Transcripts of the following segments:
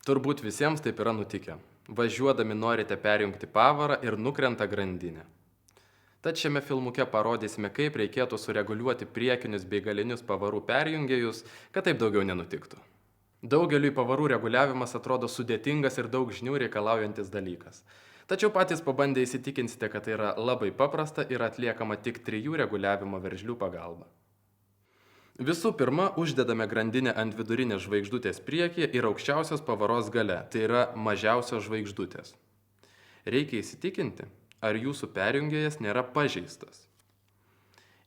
Turbūt visiems taip yra nutikę. Važiuodami norite perjungti pavarą ir nukrenta grandinė. Tad šiame filmuke parodysime, kaip reikėtų sureguliuoti priekinius bei galinius pavarų perjungėjus, kad taip daugiau nenutiktų. Daugeliui pavarų reguliavimas atrodo sudėtingas ir daug žinių reikalaujantis dalykas. Tačiau patys pabandę įsitikinsite, kad tai yra labai paprasta ir atliekama tik 3 reguliavimo veržlių pagalba. Visų pirma, uždedame grandinę ant vidurinės žvaigždutės priekyje ir aukščiausios pavaros gale, tai yra mažiausios žvaigždutės. Reikia įsitikinti, ar jūsų perjungėjas nėra pažeistas.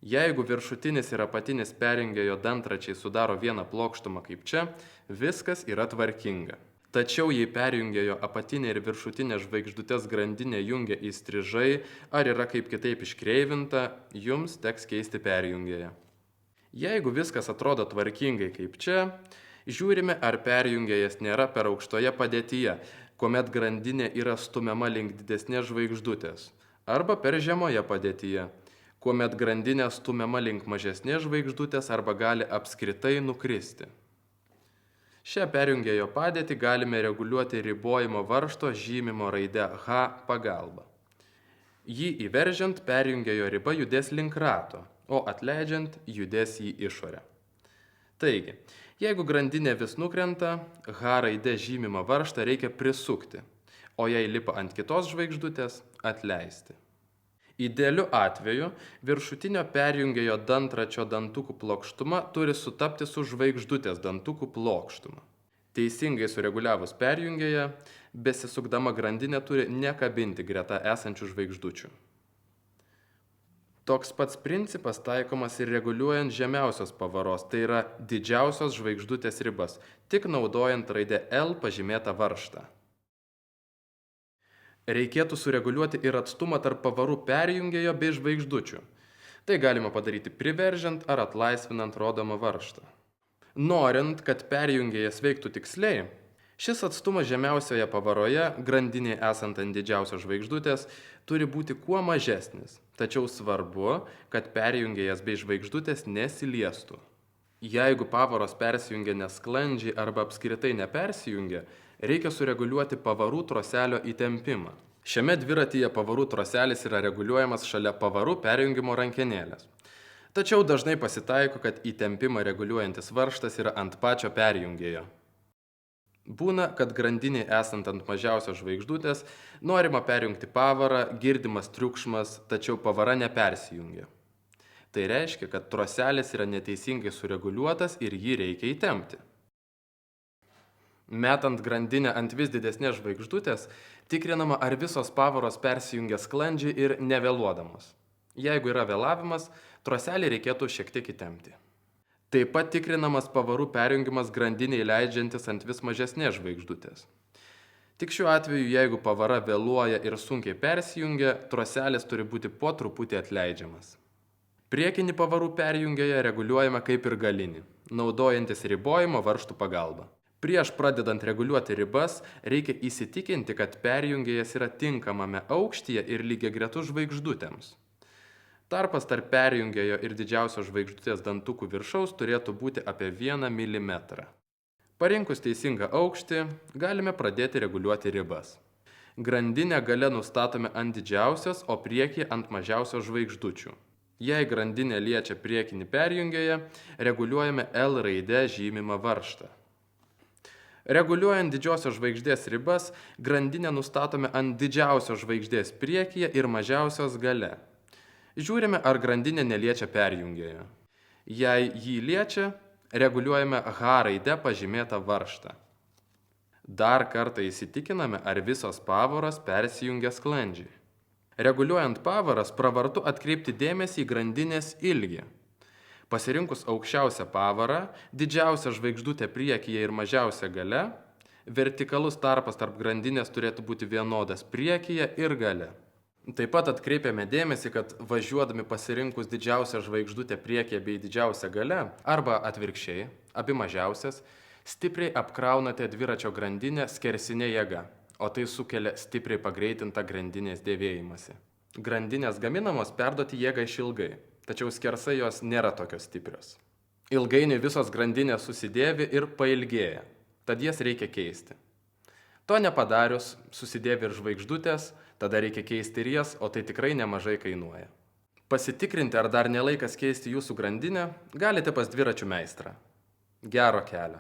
Jeigu viršutinis ir apatinis perjungėjo dantračiai sudaro vieną plokštumą kaip čia, viskas yra tvarkinga. Tačiau jei perjungėjo apatinė ir viršutinė žvaigždutės grandinė jungia įstrižai ar yra kaip kitaip iškreivinta, jums teks keisti perjungėją. Jeigu viskas atrodo tvarkingai kaip čia, žiūrime, ar perjungėjas nėra per aukštoje padėtyje, kuomet grandinė yra stumiama link didesnės žvaigždutės, arba per žemoje padėtyje, kuomet grandinė stumiama link mažesnės žvaigždutės arba gali apskritai nukristi. Šią perjungėjo padėtį galime reguliuoti ribojimo varžto žymimo raide H pagalba. Jį įveržiant, perjungėjo riba judės link rato, o atleidžiant judės į išorę. Taigi, jeigu grandinė vis nukrenta, H raide žymimą varžtą reikia prisukti, o jei lipa ant kitos žvaigždutės, atleisti. Idealiu atveju viršutinio perjungėjo dantračio dantukų plokštuma turi sutapti su žvaigždutės dantukų plokštuma. Teisingai sureguliavus perjungėją, besisukdama grandinė turi nekabinti greta esančių žvaigždučių. Toks pats principas taikomas ir reguliuojant žemiausios pavaros, tai yra didžiausios žvaigždutės ribas, tik naudojant raidę L pažymėtą varžtą. Reikėtų sureguliuoti ir atstumą tarp pavarų perjungėjo bei žvaigždučių. Tai galima padaryti priveržiant ar atlaisvinant rodomą varžtą. Norint, kad perjungėjas veiktų tiksliai, šis atstumas žemiausioje pavaroje, grandinėje esant ant didžiausios žvaigždutės, turi būti kuo mažesnis, tačiau svarbu, kad perjungėjas bei žvaigždutės nesiliestų. Jeigu pavaros persijungia nesklandžiai arba apskritai nepersijungia, reikia sureguliuoti pavarų troselio įtempimą. Šiame dviratyje pavarų troselis yra reguliuojamas šalia pavarų perjungimo rankenėlės. Tačiau dažnai pasitaiko, kad įtempimą reguliuojantis varžtas yra ant pačio perjungėjo. Būna, kad grandiniai esant ant mažiausios žvaigždutės, norima perjungti pavarą, girdimas triukšmas, tačiau pavara nepersijungia. Tai reiškia, kad troselis yra neteisingai sureguliuotas ir jį reikia įtempti. Metant grandinę ant vis didesnės žvaigždutės, tikrinama, ar visos pavaros persijungia sklandžiai ir nevėluodamos. Jeigu yra vėlavimas, troselį reikėtų šiek tiek įtempti. Taip pat tikrinamas pavarų perjungimas grandiniai leidžiantis ant vis mažesnės žvaigždutės. Tik šiuo atveju, jeigu pavara vėluoja ir sunkiai persijungia, troselis turi būti po truputį atleidžiamas. Priekinį pavarų perjungėją reguliuojame kaip ir galinį, naudojantis ribojimo varžtų pagalba. Prieš pradedant reguliuoti ribas, reikia įsitikinti, kad perjungėjas yra tinkamame aukštyje ir lygiagretus žvaigždutėms. Tarpas tarp perjungėjo ir didžiausios žvaigždutės dantukų viršaus turėtų būti apie 1 mm. Parinkus teisingą aukštį, galime pradėti reguliuoti ribas. Grandinę gale nustatome ant didžiausios, o priekyje ant mažiausios žvaigždučių. Jei grandinė liečia priekinį perjungėją, reguliuojame L raide žymimą varžtą. Reguliuojant didžiosios žvaigždės ribas, grandinę nustatome ant didžiausios žvaigždės priekyje ir mažiausios gale. Žiūrime, ar grandinė neliečia perjungėjo. Jei jį liečia, reguliuojame H raide pažymėtą varžtą. Dar kartą įsitikiname, ar visos pavaros persijungia sklandžiai. Reguliuojant pavaras, pravartu atkreipti dėmesį į grandinės ilgį. Pasirinkus aukščiausią pavarą, didžiausią žvaigždutę priekyje ir mažiausią gale, vertikalus tarpas tarp grandinės turėtų būti vienodas priekyje ir gale. Taip pat atkreipiame dėmesį, kad važiuodami pasirinkus didžiausią žvaigždutę priekyje bei didžiausią gale, arba atvirkščiai, abi mažiausias, stipriai apkraunate dviračio grandinę skersinė jėga, o tai sukelia stipriai pagreitintą grandinės dėvėjimąsi. Grandinės gaminamos perduoti jėgą išilgai, tačiau skersai jos nėra tokios stiprios. Ilgainiui visos grandinės susidėvi ir pailgėja, tad jas reikia keisti. To nepadarius, susidėvi ir žvaigždutės, tada reikia keisti ir jas, o tai tikrai nemažai kainuoja. Pasitikrinti, ar dar nelaikas keisti jūsų grandinę, galite pas dviračių meistrą. Gero kelio.